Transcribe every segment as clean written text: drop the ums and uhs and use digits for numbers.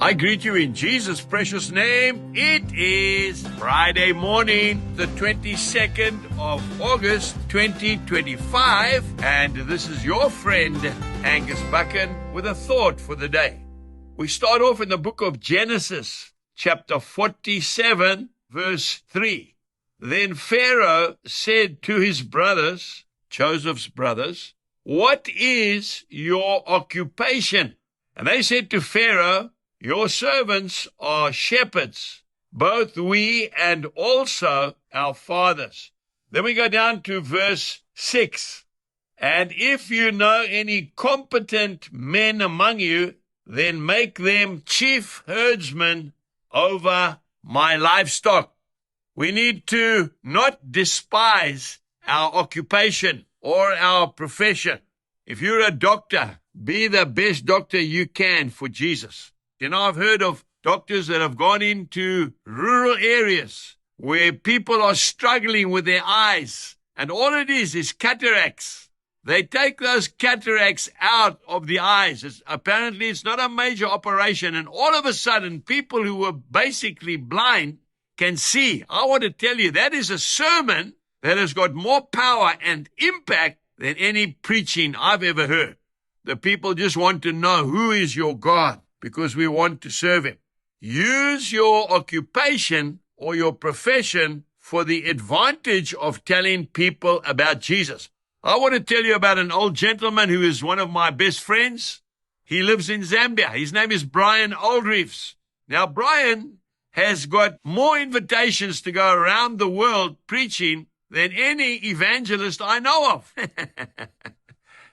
I greet you in Jesus' precious name. It is Friday morning, the 22nd of August, 2025, and this is your friend, Angus Buchan, with a thought for the day. We start off in the book of Genesis, chapter 47, verse 3. Then Pharaoh said to his brothers, Joseph's brothers, "What is your occupation?" And they said to Pharaoh, "Your servants are shepherds, both we and also our fathers." Then we go down to verse 6. "And if you know any competent men among you, then make them chief herdsmen over my livestock." We need to not despise our occupation or our profession. If you're a doctor, be the best doctor you can for Jesus. You know, I've heard of doctors that have gone into rural areas where people are struggling with their eyes, and all it is cataracts. They take those cataracts out of the eyes. Apparently, it's not a major operation, and all of a sudden, people who were basically blind can see. I want to tell you, that is a sermon that has got more power and impact than any preaching I've ever heard. The people just want to know, who is your God? Because we want to serve him. Use your occupation or your profession for the advantage of telling people about Jesus. I want to tell you about an old gentleman who is one of my best friends. He lives in Zambia. His name is Brian Oldreeves. Now, Brian has got more invitations to go around the world preaching than any evangelist I know of.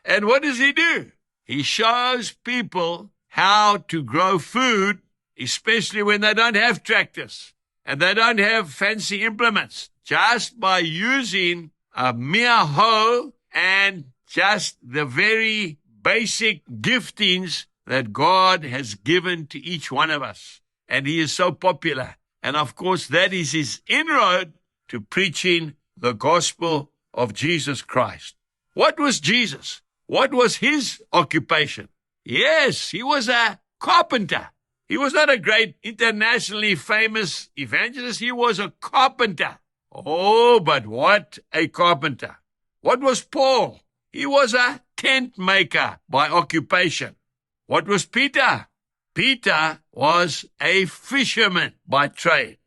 And what does he do? He shows people how to grow food, especially when they don't have tractors and they don't have fancy implements, just by using a mere hoe and just the very basic giftings that God has given to each one of us. And he is so popular. And of course, that is his inroad to preaching the gospel of Jesus Christ. What was Jesus? What was his occupation? Yes, he was a carpenter. He was not a great internationally famous evangelist. He was a carpenter. Oh, but what a carpenter. What was Paul? He was a tent maker by occupation. What was Peter? Peter was a fisherman by trade.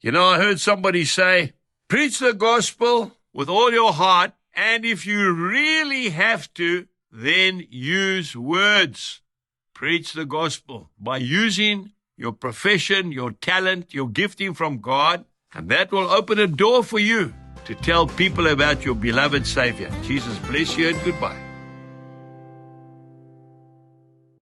You know, I heard somebody say, preach the gospel with all your heart, and if you really have to, then use words. Preach the gospel by using your profession, your talent, your gifting from God, and that will open a door for you to tell people about your beloved Savior. Jesus bless you and goodbye.